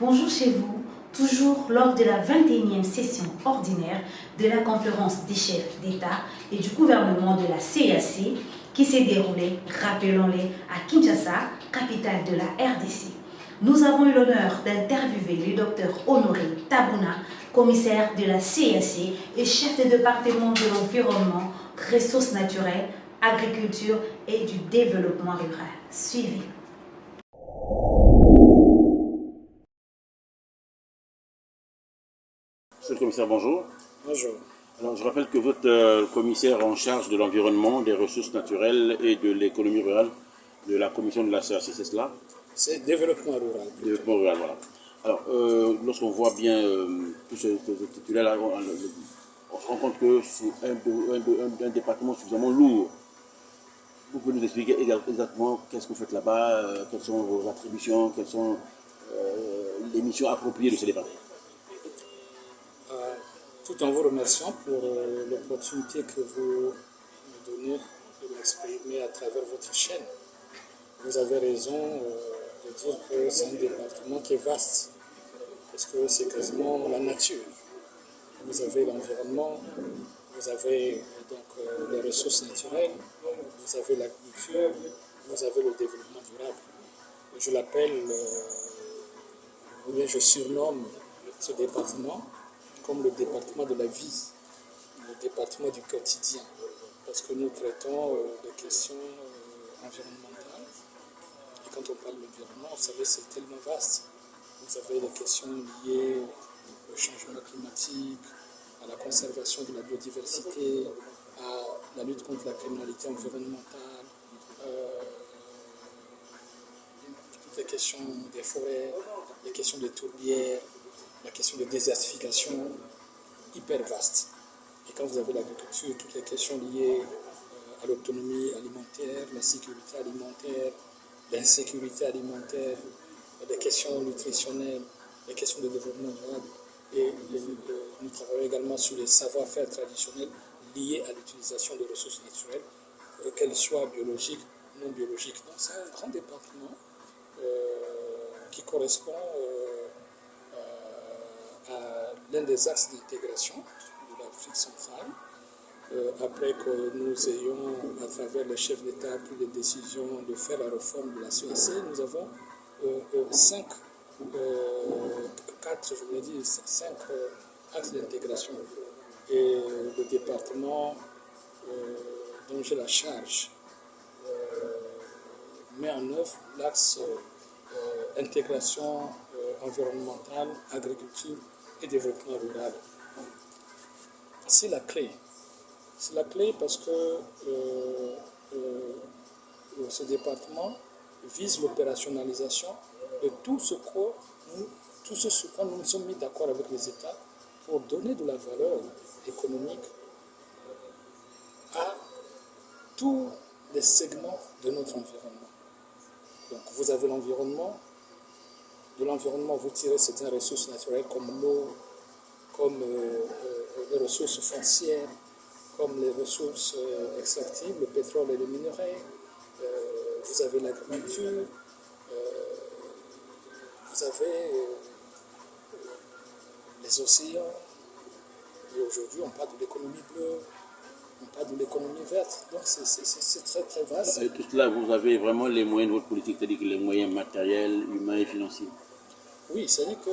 Bonjour chez vous, toujours lors de la 21e session ordinaire de la conférence des chefs d'État et du gouvernement de la CAC qui s'est déroulée, rappelons-les, à Kinshasa, capitale de la RDC. Nous avons eu l'honneur d'interviewer le docteur Honoré Tabouna, commissaire de la CAC et chef de département de l'environnement, ressources naturelles, agriculture et du développement rural. Suivez. Monsieur le commissaire, bonjour. Bonjour. Alors, je rappelle que vous êtes commissaire en charge de l'environnement, des ressources naturelles et de l'économie rurale de la commission de la CAC, c'est cela? C'est développement rural. Développement rural, voilà. Alors, lorsqu'on voit bien tout ce titulaire-là, on se rend compte que c'est un département suffisamment lourd. Vous pouvez nous expliquer exactement qu'est-ce que vous faites là-bas, quelles sont vos attributions, quelles sont les missions appropriées de ce département? Tout en vous remerciant pour l'opportunité que vous me donnez de m'exprimer à travers votre chaîne. Vous avez raison de dire que c'est un département qui est vaste, parce que c'est quasiment la nature. Vous avez l'environnement, vous avez donc les ressources naturelles, vous avez l'agriculture, vous avez le développement durable. Je l'appelle, ou bien je surnomme ce département comme le département de la vie, le département du quotidien, parce que nous traitons des questions environnementales. Et quand on parle de l'environnement, vous savez, c'est tellement vaste. Vous avez des questions liées au changement climatique, à la conservation de la biodiversité, à la lutte contre la criminalité environnementale, toutes les questions des forêts, les questions des tourbières, la question de désertification, hyper vaste. Et quand vous avez l'agriculture, toutes les questions liées à l'autonomie alimentaire, la sécurité alimentaire, l'insécurité alimentaire, les questions nutritionnelles, les questions de développement durable. Et nous travaillons également sur les savoir-faire traditionnels liés à l'utilisation des ressources naturelles, qu'elles soient biologiques, non biologiques. Donc c'est un grand département qui correspond à l'un des axes d'intégration de l'Afrique centrale. Après que nous ayons, à travers les chefs d'État, pris les décisions de faire la réforme de la CAC, nous avons cinq axes d'intégration. Et le département dont j'ai la charge met en œuvre l'axe intégration environnementale, agriculture et développement rural. C'est la clé. C'est la clé parce que ce département vise l'opérationnalisation de tout ce sur quoi nous nous sommes mis d'accord avec les États pour donner de la valeur économique à tous les segments de notre environnement. Donc vous avez l'environnement. De l'environnement, vous tirez certaines ressources naturelles comme l'eau, comme les ressources foncières, comme les ressources extractives, le pétrole et les minerais. Vous avez l'agriculture, vous avez les océans. Et aujourd'hui, on parle de l'économie bleue, on parle de l'économie verte. Donc c'est très très vaste. Et tout cela, vous avez vraiment les moyens de votre politique, c'est-à-dire que les moyens matériels, humains et financiers? Oui, c'est-à-dire que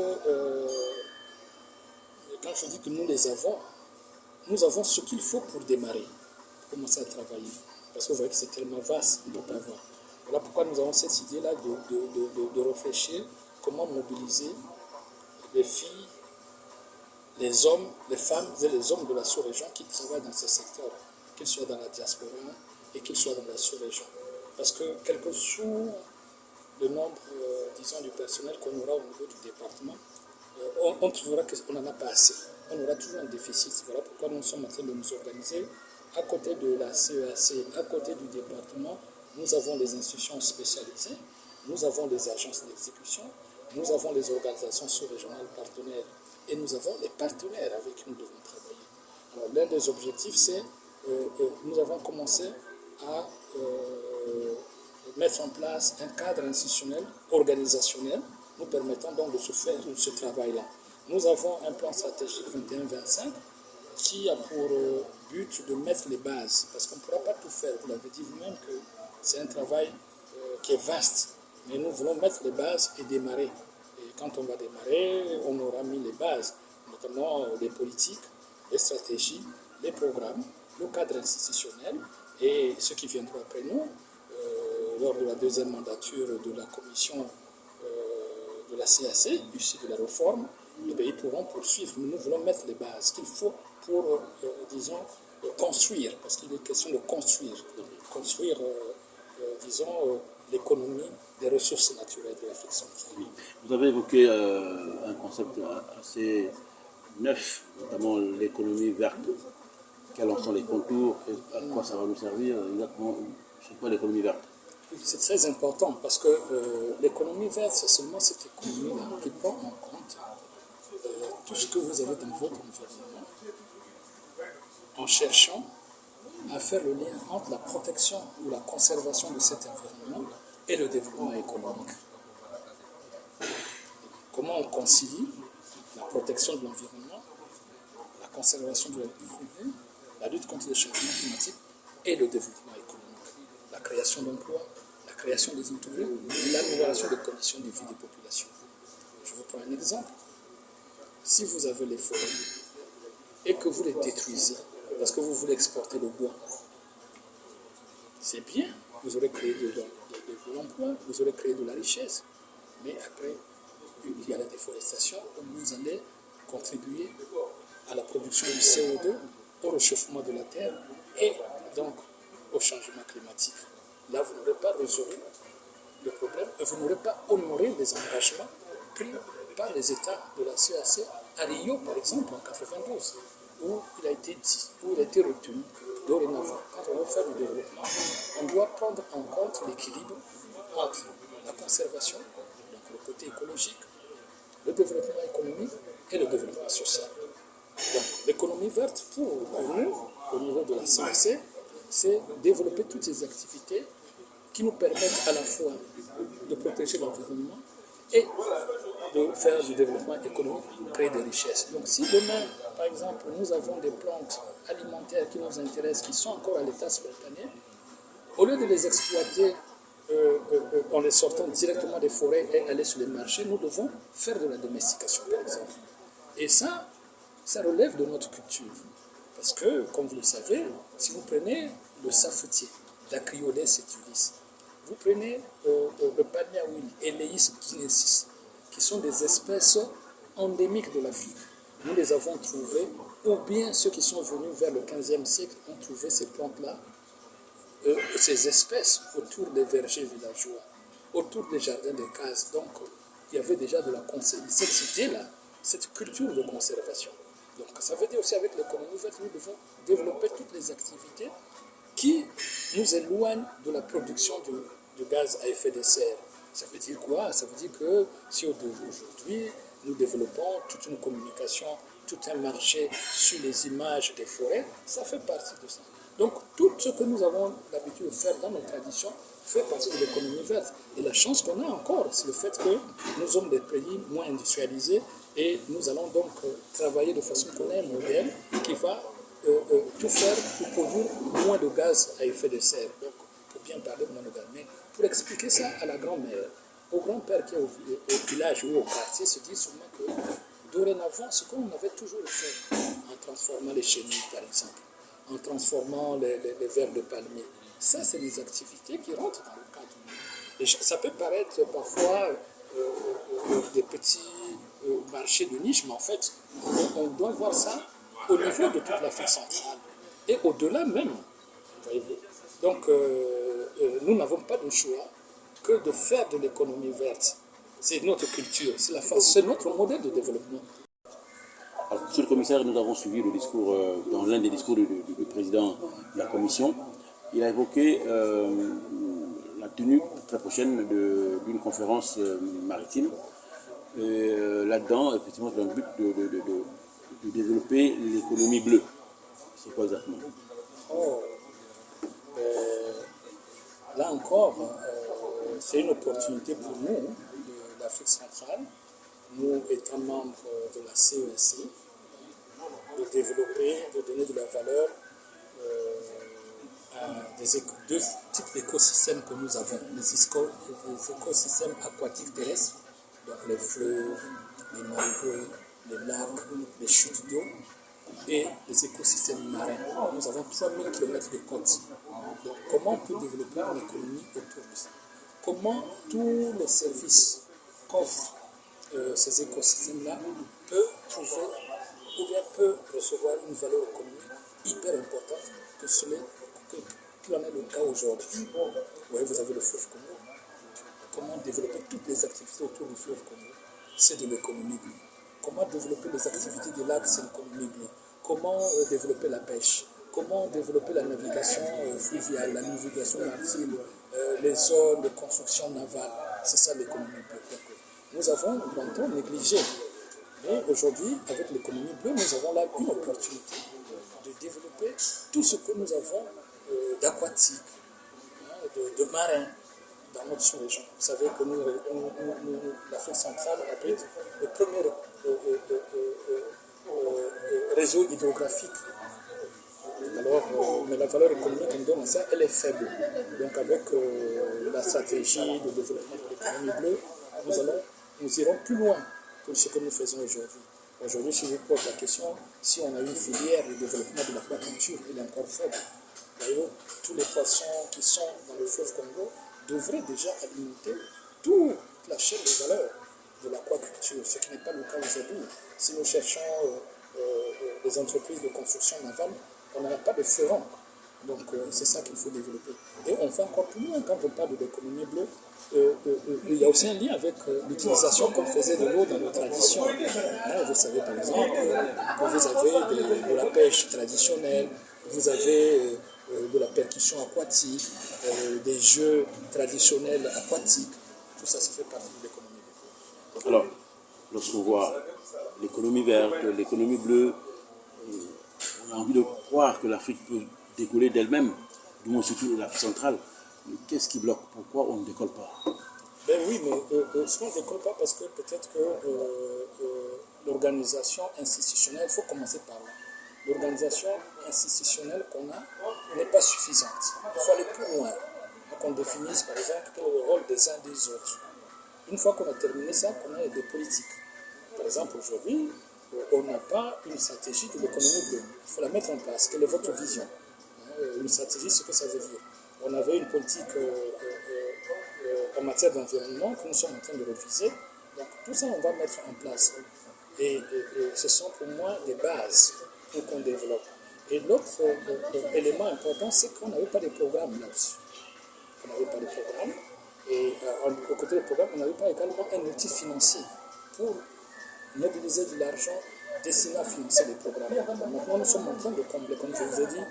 quand je dis que nous avons ce qu'il faut pour démarrer, pour commencer à travailler. Parce que vous voyez que c'est tellement vaste, on ne peut pas voir. Voilà pourquoi nous avons cette idée-là de réfléchir comment mobiliser les filles, les hommes, les femmes et les hommes de la sous-région qui travaillent dans ces secteurs, qu'ils soient dans la diaspora et qu'ils soient dans la sous-région. Parce que quel que soit le nombre, disons, du personnel qu'on aura au niveau du département, on trouvera qu'on n'en a pas assez. On aura toujours un déficit. Voilà pourquoi nous sommes en train de nous organiser. À côté de la CEAC, à côté du département, nous avons des institutions spécialisées, nous avons des agences d'exécution, nous avons les organisations sous-régionales partenaires et nous avons les partenaires avec qui nous devons travailler. Alors l'un des objectifs, c'est nous avons commencé à mettre en place un cadre institutionnel, organisationnel, nous permettant donc de se faire ce travail-là. Nous avons un plan stratégique 21-25 qui a pour but de mettre les bases, parce qu'on ne pourra pas tout faire. Vous l'avez dit vous-même que c'est un travail qui est vaste, mais nous voulons mettre les bases et démarrer. Et quand on va démarrer, on aura mis les bases, notamment les politiques, les stratégies, les programmes, le cadre institutionnel et ce qui viendra après nous, lors de la deuxième mandature de la commission de la CAC, issue de la réforme, eh bien, ils pourront poursuivre. Nous voulons mettre les bases qu'il faut pour, disons, construire, parce qu'il est question de construire, disons, l'économie des ressources naturelles de l'Afrique centrale. Oui. Vous avez évoqué un concept assez neuf, notamment l'économie verte. Quels en sont les contours, à quoi ça va nous servir exactement? C'est quoi l'économie verte? C'est très important parce que l'économie verte, c'est seulement cette économie-là qui prend en compte tout ce que vous avez dans votre environnement en cherchant à faire le lien entre la protection ou la conservation de cet environnement et le développement économique. Comment on concilie la protection de l'environnement, la conservation de l'environnement, la lutte contre les changements climatiques et le développement économique, la création d'emplois, la création des emplois, l'amélioration des conditions de vie des populations. Je vous prends un exemple. Si vous avez les forêts et que vous les détruisez parce que vous voulez exporter le bois, c'est bien, vous aurez créé de l'emploi, vous aurez créé de la richesse, mais après, il y a la déforestation où vous allez contribuer à la production du CO2, au réchauffement de la terre et donc au changement climatique. Là, vous n'aurez pas résolu le problème et vous n'aurez pas honoré les engagements pris par les États de la CAC à Rio, par exemple, en 1992, où il a été dit, où il a été retenu que dorénavant, quand on veut faire du développement, on doit prendre en compte l'équilibre entre la conservation, donc le côté écologique, le développement économique et le développement social. Donc, l'économie verte, pour nous, au niveau de la CAC, c'est développer toutes ces activités qui nous permettent à la fois de protéger l'environnement et de faire du développement économique, créer des richesses. Donc si demain, par exemple, nous avons des plantes alimentaires qui nous intéressent, qui sont encore à l'état spontané, au lieu de les exploiter en les sortant directement des forêts et aller sur les marchés, nous devons faire de la domestication, par exemple. Et ça relève de notre culture. Parce que, comme vous le savez, si vous prenez le safetier, la Crioles setulis, vous prenez le palmier à huile, Eleis guinensis, qui sont des espèces endémiques de l'Afrique. Nous les avons trouvées, ou bien ceux qui sont venus vers le 15e siècle ont trouvé ces plantes-là, ces espèces autour des vergers villageois, autour des jardins des cases. Donc, il y avait déjà de la conservation. Cette cité-là, cette culture de conservation. Donc, ça veut dire aussi avec l'économie verte, nous devons développer toutes les activités qui nous éloignent de la production de gaz à effet de serre. Ça veut dire quoi? Ça veut dire que si aujourd'hui, nous développons toute une communication, tout un marché sur les images des forêts, ça fait partie de ça. Donc, tout ce que nous avons l'habitude de faire dans nos traditions fait partie de l'économie verte. Et la chance qu'on a encore, c'est le fait que nous sommes des pays moins industrialisés et nous allons donc travailler de façon qu'on ait un modèle qui va tout faire pour produire moins de gaz à effet de serre. Donc, pour bien parler moins de gaz. Mais pour expliquer ça à la grand-mère, au grand-père qui est au village ou au quartier, se dit sûrement que dorénavant, ce qu'on avait toujours fait, en transformant les chenilles par exemple, en transformant les vers de palmier, ça c'est des activités qui rentrent dans le cadre. Et ça peut paraître parfois des petits marchés de niche, mais en fait, on doit voir ça au niveau de toute l'Afrique centrale et au-delà même. Voyez-vous. Donc, nous n'avons pas de choix que de faire de l'économie verte. C'est notre culture, c'est notre modèle de développement. Alors, monsieur le commissaire, nous avons suivi le discours, dans l'un des discours du président de la commission. Il a évoqué la tenue très prochaine d'une conférence maritime. Là-dedans, effectivement, c'est dans le but de développer l'économie bleue. C'est quoi exactement? Là encore, c'est une opportunité pour nous l'Afrique centrale, nous étant membres de la CEAC, de développer, de donner de la valeur à deux types d'écosystèmes que nous avons. Les écosystèmes aquatiques terrestres, donc les fleuves, les marigots, les lacs, les chutes d'eau, et les écosystèmes marins. Nous avons 3000 km de côtes. Donc comment on peut développer une économie autour de ça? Comment tous les services qu'offrent ces écosystèmes-là peuvent trouver ou bien peuvent recevoir une valeur économique hyper importante qu'il en est le cas aujourd'hui. Vous voyez, vous avez le fleuve Congo. Comment développer toutes les activités autour du fleuve Congo? C'est de l'économie bleue. Comment développer les activités des lacs? C'est l'économie bleue. Comment développer la pêche? Comment développer la navigation fluviale, la navigation maritime, les zones de construction navale? C'est ça l'économie bleue. Nous avons longtemps négligé. Mais aujourd'hui, avec l'économie bleue, nous avons là une opportunité de développer tout ce que nous avons d'aquatique, de marin dans notre sous-région. Vous savez que l'Afrique centrale abrite le premier réseau hydrographique. Alors, mais la valeur économique qu'on donne à ça, elle est faible. Donc avec la stratégie de développement de l'économie bleue, nous irons plus loin que ce que nous faisons aujourd'hui. Aujourd'hui, si je vous pose la question, si on a une filière de développement de l'aquaculture, elle est encore faible. Tous les poissons qui sont dans le fleuve Congo devraient déjà alimenter toute la chaîne de valeur de l'aquaculture, ce qui n'est pas le cas aujourd'hui. Si nous cherchons des entreprises de construction navale, on n'en a pas de ferrons. Donc c'est ça qu'il faut développer. Et on va encore plus loin quand on parle de l'économie bleue. Il y a aussi un lien avec l'utilisation qu'on faisait de l'eau dans nos traditions. Vous savez par exemple que vous avez de la pêche traditionnelle, vous avez de la percussion aquatique, des jeux traditionnels aquatiques. Tout ça, ça fait partie de l'économie bleue. Alors, lorsqu'on voit l'économie verte, l'économie bleue, on a envie de croire que l'Afrique peut décoller d'elle-même, du moins surtout l'Afrique centrale. Mais qu'est-ce qui bloque? Pourquoi on ne décolle pas? Ben oui, mais ce qu'on ne décolle pas parce que peut-être que l'organisation institutionnelle, il faut commencer par là. L'organisation institutionnelle qu'on a n'est pas suffisante. Il faut aller plus loin. Donc on définisse par exemple le rôle des uns des autres. Une fois qu'on a terminé ça, on a des politiques. Par exemple, aujourd'hui, on n'a pas une stratégie de l'économie bleue. Il faut la mettre en place. Quelle est votre vision? Une stratégie, ce que ça veut dire. On avait une politique en matière d'environnement que nous sommes en train de réviser. Donc tout ça, on va mettre en place. Et ce sont pour moi des bases pour qu'on développe. Et l'autre élément important, c'est qu'on n'avait pas de programme là-dessus. On n'avait pas de programme. Et au côté des programmes, on n'avait pas également un outil financier pour mobiliser de l'argent destiné à financer les programmes. Maintenant, nous sommes en train de combler, comme je vous ai dit,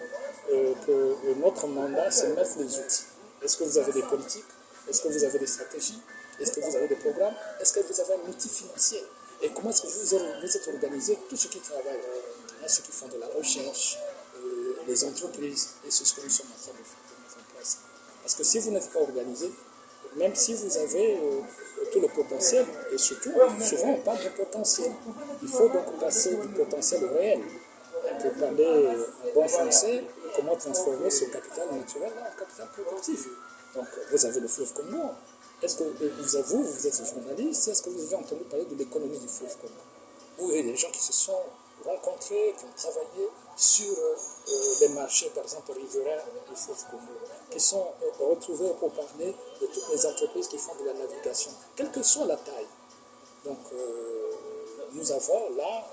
que notre mandat, c'est mettre les outils. Est-ce que vous avez des politiques? Est-ce que vous avez des stratégies? Est-ce que vous avez des programmes? Est-ce que vous avez un outil financier? Et comment est-ce que vous êtes organisé, tous ceux qui travaillent, ceux qui font de la recherche, les entreprises, et c'est ce que nous sommes en train de mettre en place. Parce que si vous n'êtes pas organisé, même si vous avez tout le potentiel, et surtout, souvent on parle de potentiel, il faut donc passer du potentiel au réel. Pour parler en bon français, comment transformer ce capital naturel en capital productif. Donc, vous avez le fleuve Congo. Est-ce que vous êtes journaliste, est-ce que vous avez entendu parler de l'économie du fleuve Congo? Où il y a des gens qui se sont rencontrés, qui ont travaillé sur les marchés, par exemple, riverains du fleuve Congo, qui sont retrouvés pour parler de toutes les entreprises qui font de la navigation, quelle que soit la taille. Donc, nous avons là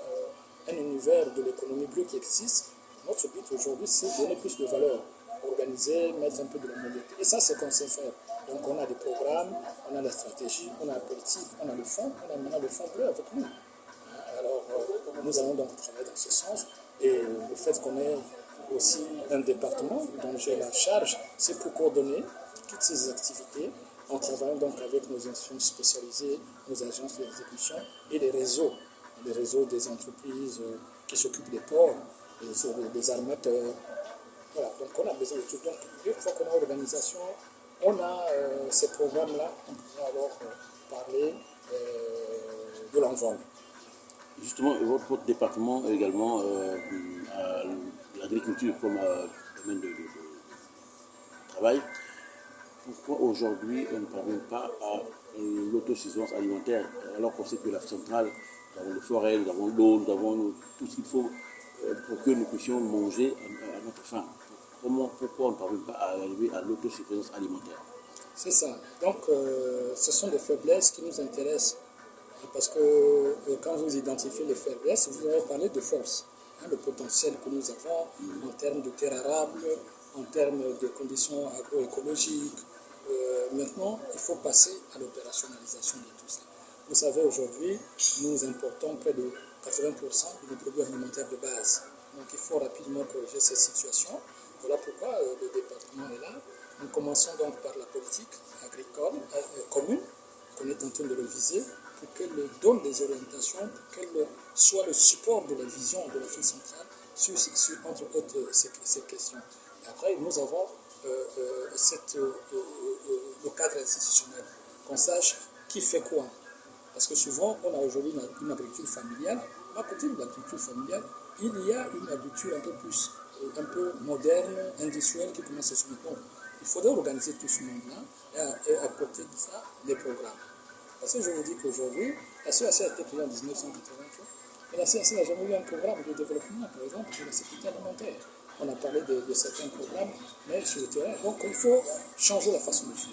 un univers de l'économie bleue qui existe. Notre but aujourd'hui, c'est de donner plus de valeur, organiser, mettre un peu de la mobilité. Et ça, c'est ce qu'on sait faire. Donc, on a des programmes, on a la stratégie, on a la politique, on a le fonds, on a maintenant le fonds bleu avec nous. Alors, nous allons donc travailler dans ce sens. Et le fait qu'on ait aussi un département dont j'ai la charge, c'est pour coordonner toutes ces activités en travaillant donc avec nos institutions spécialisées, nos agences d'exécution et les réseaux des entreprises qui s'occupent des ports, les réseaux des armateurs. Voilà, donc on a besoin de tout. Donc, une fois qu'on a l'organisation, on a ces programmes-là, on peut alors parler s'envole. Justement, votre département également à l'agriculture comme domaine de travail. Pourquoi aujourd'hui on ne parvient pas à l'autosuffisance alimentaire alors qu'on sait que l'Afrique centrale, nous avons les forêts, nous avons l'eau, nous avons tout ce qu'il faut pour que nous puissions manger à notre faim. Pourquoi on ne parvient pas à arriver à l'autosuffisance alimentaire? C'est ça. Donc, ce sont des faiblesses qui nous intéressent. Parce que quand vous identifiez les faiblesses, vous avez parlé de force. Le potentiel que nous avons en termes de terres arables, en termes de conditions agroécologiques. Maintenant, il faut passer à l'opérationnalisation de tout ça. Vous savez, aujourd'hui, nous importons près de 80% de nos produits alimentaires de base. Donc, il faut rapidement corriger cette situation. Voilà pourquoi le département est là. Nous commençons donc par la politique agricole commune qu'on est en train de réviser pour qu'elle donne des orientations, pour qu'elle soit le support de la vision de l'Afrique centrale sur entre autres, ces questions. Et après, nous avons le cadre institutionnel, qu'on sache qui fait quoi. Parce que souvent, on a aujourd'hui une agriculture familiale. À côté de l'agriculture familiale, il y a une agriculture un peu moderne, industrielle qui commence à se mettre. Donc, il faudrait organiser tout ce monde-là et à côté de ça, les programmes. Parce que je vous dis qu'aujourd'hui, la CAC a été créée en 1983, mais la CAC n'a jamais eu un programme de développement, par exemple, de la sécurité alimentaire. On a parlé de certains programmes, mais sur le terrain. Donc, il faut changer la façon de faire.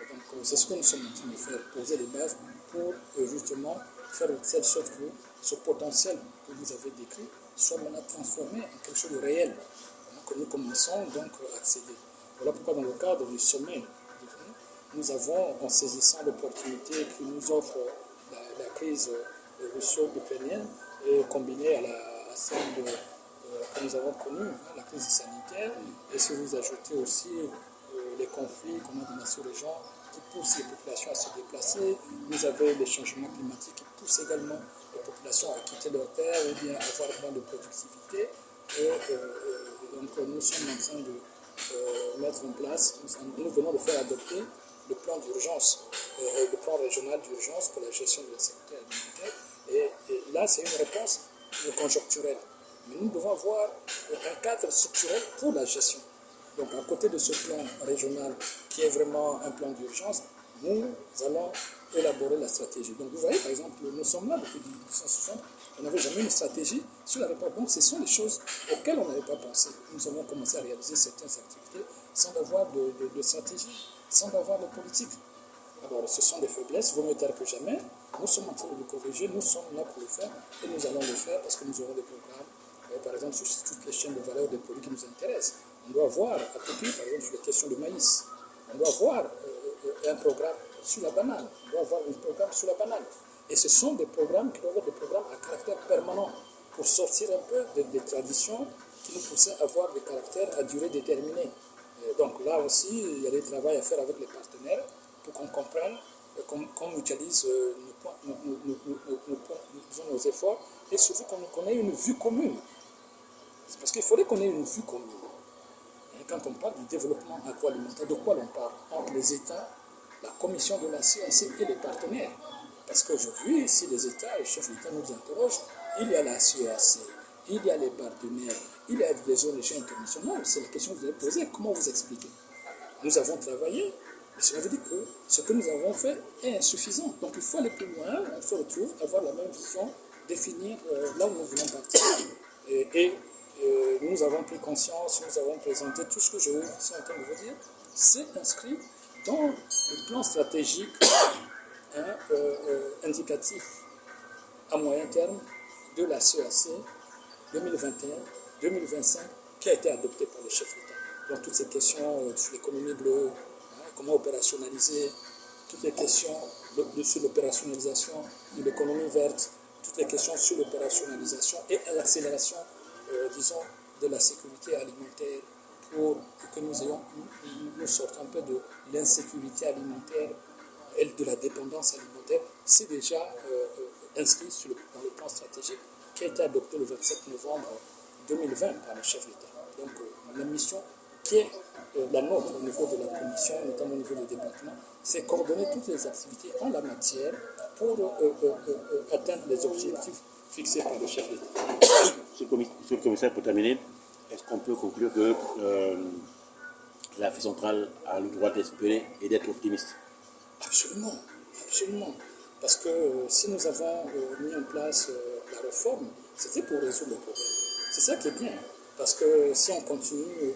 Et donc, c'est ce que nous sommes en train de faire, poser les bases pour justement faire de telle sorte que ce potentiel que vous avez décrit soit maintenant transformé en quelque chose de réel, que nous commençons donc à accéder. Voilà pourquoi dans le cadre du sommet, nous avons, en saisissant l'opportunité que nous offre la crise russo-ukrainienne, et combinée à celle que nous avons connue, la crise sanitaire, et si vous ajoutez aussi les conflits qu'on a dans la sous-région qui poussent les populations à se déplacer, vous avez les changements climatiques qui poussent également les populations à quitter leur terre ou bien à avoir moins de productivité. Et donc nous sommes en train de mettre en place, nous venons de faire adopter le plan d'urgence, le plan régional d'urgence pour la gestion de la sécurité alimentaire. Et là, c'est une réponse conjoncturelle. Mais nous devons avoir un cadre structurel pour la gestion. Donc, à côté de ce plan régional qui est vraiment un plan d'urgence, nous allons élaborer la stratégie. Donc, vous voyez, par exemple, nous sommes là depuis 1960, on n'avait jamais une stratégie sur la réponse. Donc, ce sont des choses auxquelles on n'avait pas pensé. Nous avons commencé à réaliser certaines activités sans avoir de stratégie, sans avoir de politique. Alors, ce sont des faiblesses, vaut mieux tard que jamais. Nous sommes en train de le corriger, nous sommes là pour le faire et nous allons le faire parce que nous aurons des programmes, par exemple, sur toutes les chaînes de valeur des produits qui nous intéressent. On doit avoir, à côté, par exemple, sur les questions de maïs, on doit avoir un programme sur la banane, on doit avoir un programme sur la banane. Et ce sont des programmes qui doivent être des programmes à caractère permanent pour sortir un peu des traditions qui nous poussaient à avoir des caractères à durée déterminée. Donc là aussi, il y a des travaux à faire avec les partenaires pour qu'on comprenne, qu'on mutualise nos efforts et surtout qu'on ait une vue commune. C'est parce qu'il faudrait qu'on ait une vue commune. Et quand on parle du développement agroalimentaire, de quoi l'on parle? Entre les États, la commission de la CAC et les partenaires. Parce qu'aujourd'hui, si les États, les chefs d'État nous interrogent, il y a la CAC, il y a les partenaires, il y a des ONG internationales. C'est la question que vous avez posée. Comment vous expliquez? Nous avons travaillé, mais cela veut dire que ce que nous avons fait est insuffisant. Donc il faut aller plus loin, on se retrouve, avoir la même vision, définir là où nous voulons partir. Et nous avons pris conscience, nous avons présenté tout ce que je suis en train de vous dire. C'est inscrit dans le plan stratégique indicatif à moyen terme de la CAC 2021-2025 qui a été adopté par les chefs d'État. Donc toutes ces questions sur l'économie bleue, comment opérationnaliser, toutes les questions sur l'opérationnalisation de l'économie verte, toutes les questions sur l'opérationnalisation et l'accélération, disons, de la sécurité alimentaire pour que nous sortons un peu de l'insécurité alimentaire et de la dépendance alimentaire. C'est déjà inscrit dans le plan stratégique qui a été adopté le 27 novembre 2020 par le chef d'État. Donc la mission qui est la nôtre au niveau de la commission, notamment au niveau du département, c'est coordonner toutes les activités en la matière pour atteindre les objectifs fixés par le chef d'État. Monsieur le commissaire, pour terminer, est-ce qu'on peut conclure que l'Afrique centrale a le droit d'espérer et d'être optimiste? Absolument, absolument. Parce que si nous avons mis en place la réforme, c'était pour résoudre le problème. C'est ça qui est bien. Parce que si on continue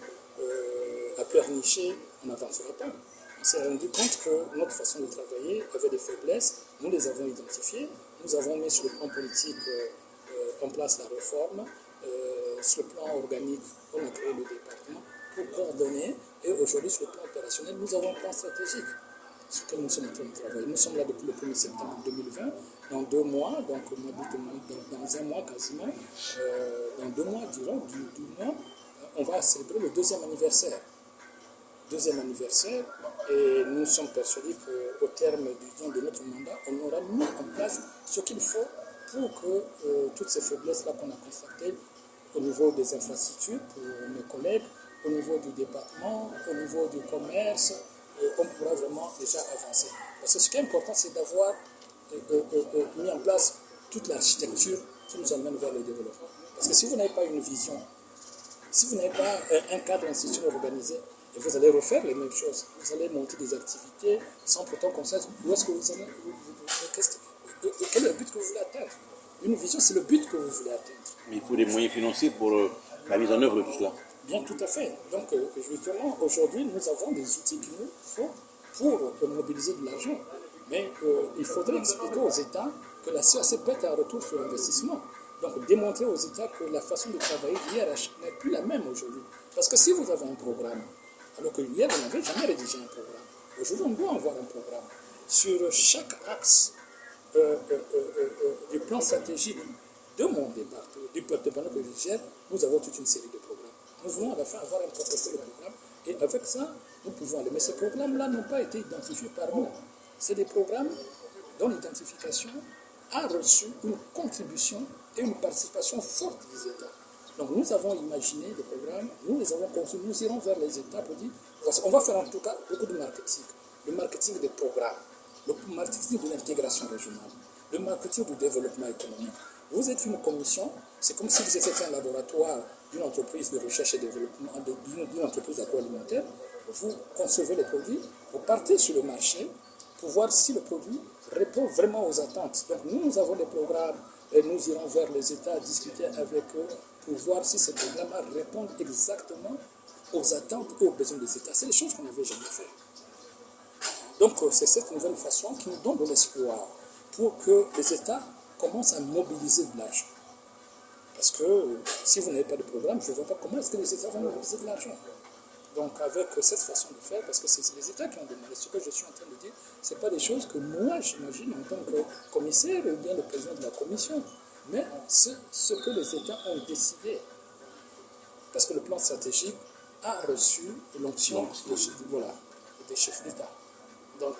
à pleurnicher, on n'avancera pas. On s'est rendu compte que notre façon de travailler avait des faiblesses. Nous les avons identifiées. Nous avons mis sur le plan politique en place la réforme. Sur le plan organique, on a créé le département pour coordonner. Et aujourd'hui, sur le plan opérationnel, nous avons un plan stratégique sur lequel nous sommes en train de travailler. Nous sommes là depuis le 1er septembre 2020. Dans 2 mois, donc dans un mois quasiment, dans 2 mois, durant du mois, on va célébrer le 2e anniversaire. 2e anniversaire, et nous sommes persuadés qu'au terme de notre mandat, on aura mis en place ce qu'il faut pour que toutes ces faiblesses-là qu'on a constatées au niveau des infrastructures, pour mes collègues, au niveau du département, au niveau du commerce, on pourra vraiment déjà avancer. Parce que ce qui est important, c'est d'avoir mis en place toute l'architecture qui nous amène vers le développement. Parce que si vous n'avez pas une vision, si vous n'avez pas un cadre institutionnel organisé, et vous allez refaire les mêmes choses, vous allez monter des activités sans pourtant qu'on sache où est-ce que vous allez, quel est le but que vous voulez atteindre. Une vision, c'est le but que vous voulez atteindre. Mais il faut des moyens financiers pour la mise en œuvre de tout cela. Bien, tout à fait. Donc, justement, aujourd'hui, nous avons des outils qu'il nous faut pour mobiliser de l'argent. Mais il faudrait expliquer aux États que la CAC peut être un retour sur investissement. Donc, démontrer aux États que la façon de travailler d'IRH n'est plus la même aujourd'hui. Parce que si vous avez un programme, alors que hier, on n'avait jamais rédigé un programme. Aujourd'hui, on doit avoir un programme. Sur chaque axe du plan stratégique de mon département, du département que je gère, nous avons toute une série de programmes. Nous voulons à la fin avoir un portefeuille de programmes et avec ça, nous pouvons aller. Mais ces programmes-là n'ont pas été identifiés par nous. C'est des programmes dont l'identification a reçu une contribution et une participation forte des États. Donc nous avons imaginé des programmes, nous les avons conçus, nous irons vers les États pour dire, on va faire en tout cas beaucoup de marketing. Le marketing des programmes, le marketing de l'intégration régionale, le marketing du développement économique. Vous êtes une commission, c'est comme si vous étiez un laboratoire d'une entreprise de recherche et développement, d'une entreprise agroalimentaire. Vous concevez les produits, vous partez sur le marché pour voir si le produit répond vraiment aux attentes. Donc nous avons des programmes et nous irons vers les États discuter avec eux pour voir si ces programmes répondent exactement aux attentes et aux besoins des États. C'est des choses qu'on n'avait jamais fait. Donc c'est cette nouvelle façon qui nous donne de l'espoir pour que les États commencent à mobiliser de l'argent. Parce que si vous n'avez pas de programme, je ne vois pas comment est-ce que les États vont mobiliser de l'argent. Donc avec cette façon de faire, parce que c'est les États qui ont demandé, ce que je suis en train de dire, ce n'est pas des choses que moi j'imagine en tant que commissaire ou bien le président de la commission, mais c'est ce que les États ont décidé. Parce que le plan stratégique a reçu l'onction des chefs d'État. Donc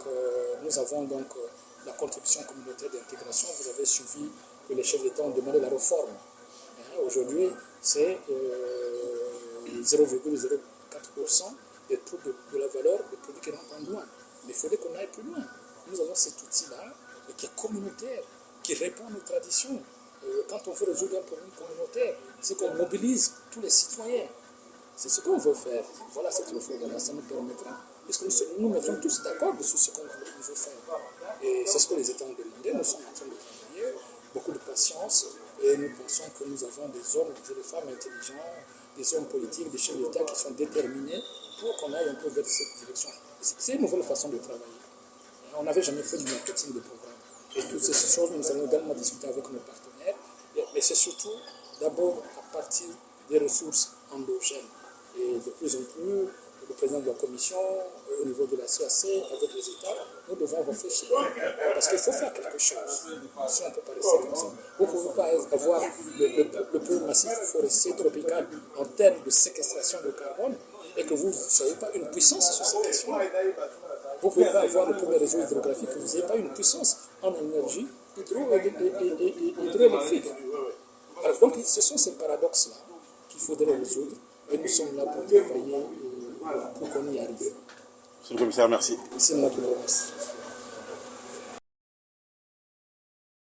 nous avons donc la contribution communautaire d'intégration. Vous avez suivi que les chefs d'État ont demandé la réforme. Aujourd'hui, c'est 0,04% des taux de la valeur des produits qui rentrent en douane. Mais il faudrait qu'on aille plus loin. Nous avons cet outil-là qui est communautaire, qui répond à nos traditions. Quand on veut résoudre un problème communautaire, c'est qu'on mobilise tous les citoyens. C'est ce qu'on veut faire. Voilà cette réforme-là, ça nous permettra. Parce que nous mettons tous d'accord sur ce qu'on veut faire. Et c'est ce que les États ont demandé. Nous sommes en train de travailler, beaucoup de patience, et nous pensons que nous avons des hommes et des femmes intelligents, des hommes politiques, des chefs d'État qui sont déterminés pour qu'on aille un peu vers cette direction. C'est une nouvelle façon de travailler. On n'avait jamais fait du marketing de programme. Et toutes ces choses, nous allons également discuter avec nos partenaires. Mais c'est surtout, d'abord, à partir des ressources endogènes. Et de plus en plus, le président de la commission, au niveau de la CAC, avec les États, nous devons réfléchir. Parce qu'il faut faire quelque chose. Si on ne peut pas rester comme ça. Vous ne pouvez pas avoir le plus massif forestier tropical en termes de séquestration de carbone et que vous ne soyez pas une puissance sur cette question. Vous ne pouvez pas avoir le premier réseau hydrographique que vous n'ayez pas une puissance en énergie hydroélectrique. Alors, donc, ce sont ces paradoxes-là qu'il faudrait résoudre. Et nous sommes là pour travailler pour qu'on Monsieur le commissaire, merci. C'est moi qui vous remercie.